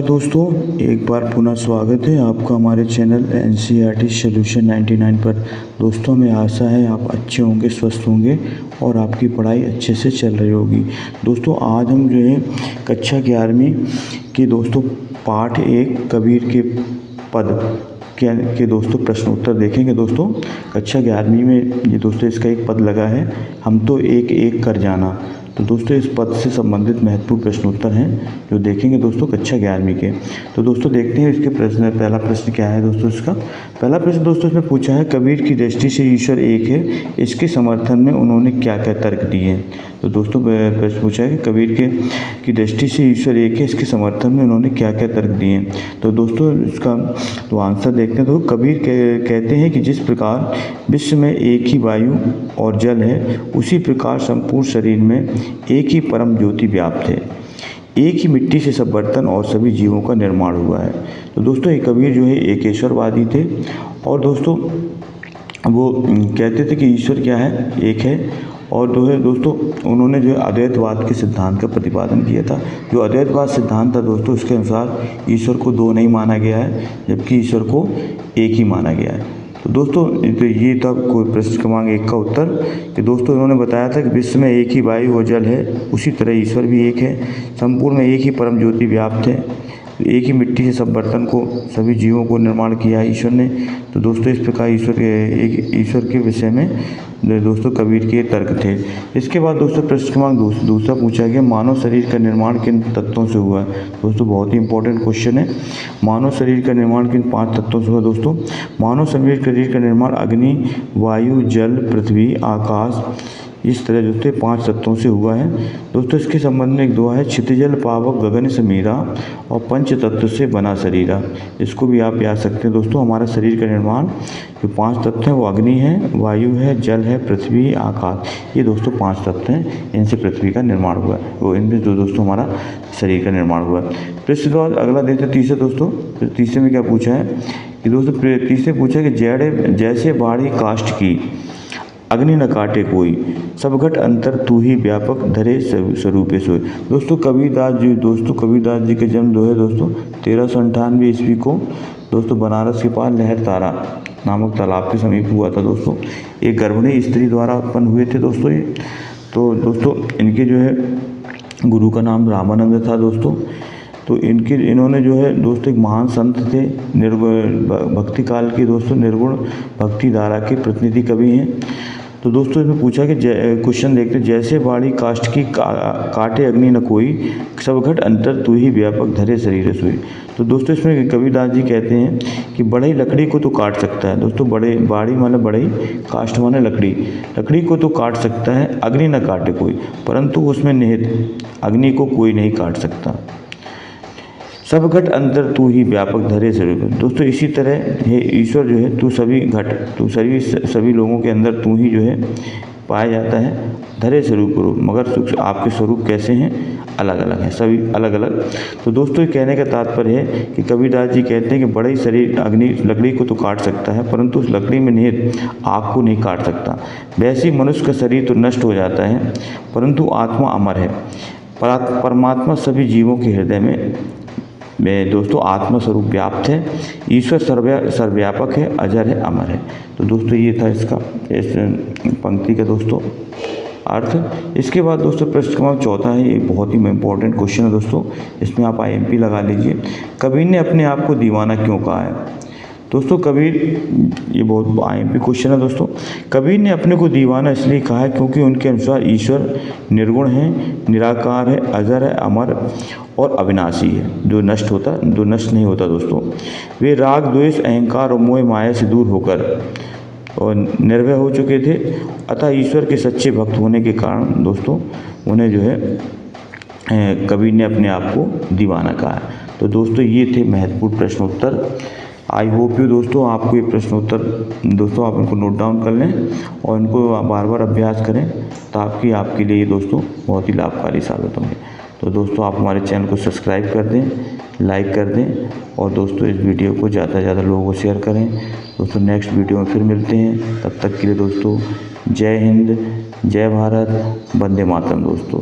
दोस्तों, एक बार पुनः स्वागत है आपका हमारे चैनल NCERT सॉल्यूशन 99 पर। दोस्तों, हमें आशा है आप अच्छे होंगे, स्वस्थ होंगे और आपकी पढ़ाई अच्छे से चल रही होगी। दोस्तों, आज हम जो है कक्षा 11वीं की दोस्तों पाठ 1 कबीर के पद के दोस्तों प्रश्न उत्तर देखेंगे। दोस्तों, कक्षा 11वीं में ये दोस्तों इसका एक पद लगा है, हम तो एक एक कर जाना। तो दोस्तों इस पद से संबंधित महत्वपूर्ण प्रश्न उत्तर हैं जो देखेंगे दोस्तों कक्षा 11वीं के। तो दोस्तों देखते हैं इसके प्रश्न। पहला प्रश्न क्या है दोस्तों, इसका पहला प्रश्न दोस्तों इसमें पूछा है, कबीर की दृष्टि से ईश्वर एक है, इसके समर्थन में उन्होंने क्या क्या तर्क दिए हैं। तो दोस्तों प्रश्न पूछा है कि कबीर की दृष्टि से ईश्वर एक है, इसके समर्थन में उन्होंने क्या क्या तर्क दिए हैं। तो दोस्तों इसका तो आंसर देखते हैं। तो कबीर कहते हैं कि जिस प्रकार विश्व में एक ही वायु और जल है, उसी प्रकार संपूर्ण शरीर में एक ही परम ज्योति व्याप्त है। एक ही मिट्टी से सब बर्तन और सभी जीवों का निर्माण हुआ है। तो दोस्तों ये कबीर जो है एकेश्वरवादी थे और दोस्तों वो कहते थे कि ईश्वर क्या है, एक है। और जो है दोस्तों उन्होंने जो है अद्वैतवाद के सिद्धांत का प्रतिपादन किया था। जो अद्वैतवाद सिद्धांत था दोस्तों, इसके अनुसार ईश्वर को दो नहीं माना गया है, जबकि ईश्वर को एक ही माना गया है। तो दोस्तों ये था कोई प्रश्न क्रमांक 1 का उत्तर कि दोस्तों उन्होंने बताया था कि विश्व में एक ही वायु और जल है, उसी तरह ईश्वर भी एक है। संपूर्ण में एक ही परम ज्योति व्याप्त है। एक ही मिट्टी से सब बर्तन को, सभी जीवों को निर्माण किया है ईश्वर ने। तो दोस्तों इस प्रकार ईश्वर के विषय में दोस्तों कबीर के तर्क थे। इसके बाद दोस्तों प्रश्न क्रमांक दूसरा पूछा गया, मानव शरीर का निर्माण किन तत्वों से हुआ है। दोस्तों बहुत ही इंपॉर्टेंट क्वेश्चन है। मानव शरीर का निर्माण किन 5 तत्वों से हुआ। दोस्तों मानव शरीर का निर्माण अग्नि, वायु, जल, पृथ्वी, आकाश, इस तरह दोस्तों 5 तत्वों से हुआ है। दोस्तों इसके संबंध में एक दुआ है, क्षितिजल पावक गगन समीरा और पंच तत्व से बना शरीरा। इसको भी आप याद सकते हैं। दोस्तों हमारा शरीर का निर्माण जो 5 तत्व हैं वो अग्नि है, वायु है, जल है, पृथ्वी, आकाश। ये दोस्तों 5 तत्व हैं, इनसे पृथ्वी का निर्माण हुआ है। वो इनमें जो दोस्तों हमारा शरीर का निर्माण हुआ है। प्रश्न के बाद अगला देखते हैं तीसरा। दोस्तों तीसरे में क्या पूछा है कि दोस्तों तीसरे पूछा है कि जड़ जैसे बाढ़ी काष्ठ की, अग्नि न काटे कोई, सब घट अंतर तू ही व्यापक धरे स्वरूपे सोए। दोस्तों कबीरदास जी का जन्म जो है दोस्तों 1398 ईस्वी को दोस्तों बनारस के पास लहर तारा नामक तालाब के समीप हुआ था। दोस्तों एक गर्भिणी स्त्री द्वारा उत्पन्न हुए थे दोस्तों ये। तो दोस्तों इनके जो है गुरु का नाम रामानंद था दोस्तों। तो इन्होंने जो है दोस्तों एक महान संत थे, भक्ति काल के दोस्तों निर्गुण भक्ति धारा के प्रतिनिधि कवि हैं। तो दोस्तों इसमें पूछा कि क्वेश्चन देखते, जैसे बाड़ी काष्ठ की काटे अग्नि न कोई, सब घट अंतर तू ही व्यापक धरे शरीर सोई। तो दोस्तों इसमें कबीरदास जी कहते हैं कि बढ़ई लकड़ी को तो काट सकता है। दोस्तों बाड़ी माने बढ़ई, काष्ठ माने लकड़ी को तो काट सकता है, अग्नि न काटे कोई, परंतु उसमें निहित अग्नि को कोई नहीं काट सकता। सब घट अंतर तू ही व्यापक धरे स्वरूप। दोस्तों इसी तरह हे ईश्वर जो है, तू सभी लोगों के अंदर तू ही जो है पाया जाता है, धरे स्वरूप रूप, मगर आपके स्वरूप कैसे हैं, अलग अलग हैं, सभी अलग अलग। तो दोस्तों ये कहने का तात्पर्य है कि कबीरदास जी कहते हैं कि बड़े शरीर अग्नि लकड़ी को तो काट सकता है, परंतु उस लकड़ी में निहित आग को नहीं काट सकता। वैसे ही मनुष्य का शरीर तो नष्ट हो जाता है, परंतु आत्मा अमर है। परमात्मा सभी जीवों के हृदय में दोस्तों आत्मा स्वरूप व्याप्त है। ईश्वर सर्वव्यापक है, अजर है, अमर है। तो दोस्तों ये था इसका इस पंक्ति का दोस्तों अर्थ। इसके बाद दोस्तों प्रश्न क्रमांक 4 है, ये बहुत ही इंपॉर्टेंट क्वेश्चन है दोस्तों, इसमें आप IMP लगा लीजिए। कबीर ने अपने आप को दीवाना क्यों कहा है। दोस्तों कबीर, ये बहुत IMP क्वेश्चन है दोस्तों। कबीर ने अपने को दीवाना इसलिए कहा है क्योंकि उनके अनुसार ईश्वर निर्गुण है, निराकार है, अजर है, अमर और अविनाशी है, जो नष्ट नहीं होता। दोस्तों वे राग द्वेष अहंकार और मोह माया से दूर होकर और निर्भय हो चुके थे। अतः ईश्वर के सच्चे भक्त होने के कारण दोस्तों उन्हें जो है कबीर ने अपने आप को दीवाना कहा है। तो दोस्तों ये थे महत्वपूर्ण प्रश्न उत्तर। आई होप यू दोस्तों आपको ये प्रश्न उत्तर दोस्तों आप इनको नोट डाउन कर लें और इनको बार बार अभ्यास करें, ताकि आपके लिए ये दोस्तों बहुत ही लाभकारी साबित होंगे। तो दोस्तों आप हमारे चैनल को सब्सक्राइब कर दें, लाइक कर दें और दोस्तों इस वीडियो को ज़्यादा से ज़्यादा लोगों को शेयर करें। दोस्तों नेक्स्ट वीडियो में फिर मिलते हैं, तब तक के लिए दोस्तों जय हिंद, जय भारत, वंदे मातरम दोस्तों।